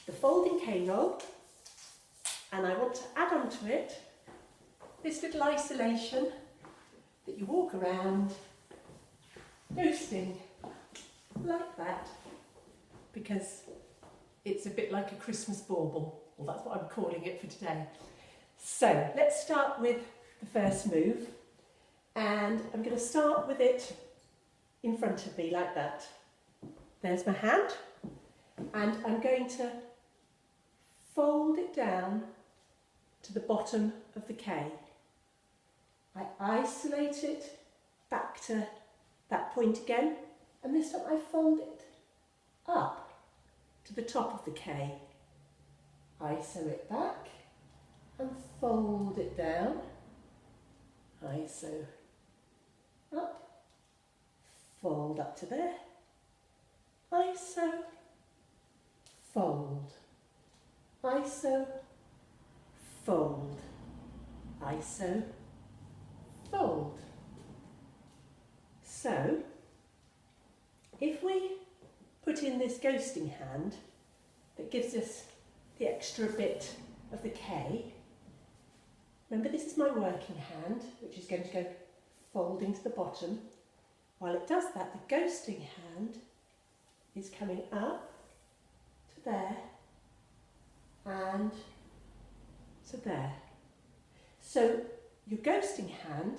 The folding K-roll, and I want to add on to it this little isolation that you walk around ghosting like that, because it's a bit like a Christmas bauble. Well, that's what I'm calling it for today. So let's start with the first move, and I'm going to start with it in front of me like that. There's my hand, and I'm going to fold it down to the bottom of the K. I isolate it back to that point again, and this time I fold it up to the top of the K. ISO it back and fold it down. ISO up, fold up to there. ISO, fold. ISO, fold. ISO, fold. So, if we put in this ghosting hand that gives us the extra bit of the K, remember this is my working hand, which is going to go folding to the bottom. While it does that, the ghosting hand is coming up to there and to there. So your ghosting hand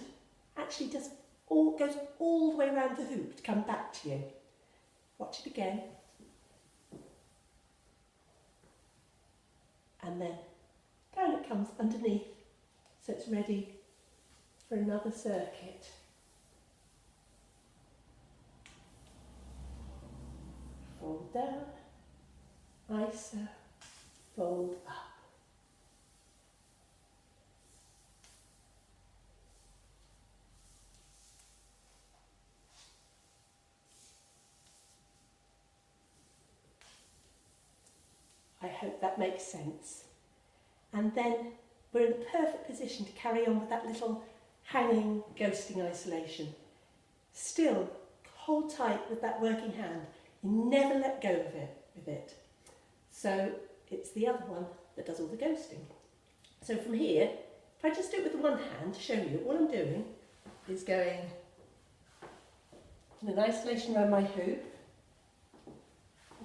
actually goes all the way around the hoop to come back to you. Watch it again. And then down it comes underneath, so it's ready for another circuit. Fold down, ISO, fold up. I hope that makes sense. And then we're in the perfect position to carry on with that little hanging ghosting isolation. Still, hold tight with that working hand. You never let go of it with it. So it's the other one that does all the ghosting. So from here, if I just do it with the one hand to show you, all I'm doing is going in an isolation around my hoop.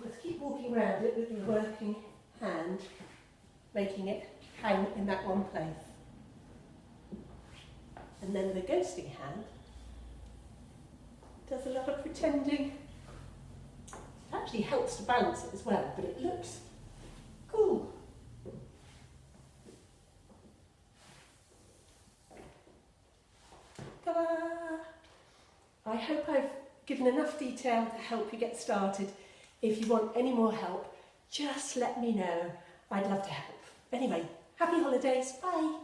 Just keep walking around it with your working hand, making it hang in that one place. And then the ghosting hand does a lot of pretending. It actually helps to balance it as well, but it looks cool. Ta-da! I hope I've given enough detail to help you get started. If you want any more help, just let me know. I'd love to help. Anyway, happy holidays. Bye.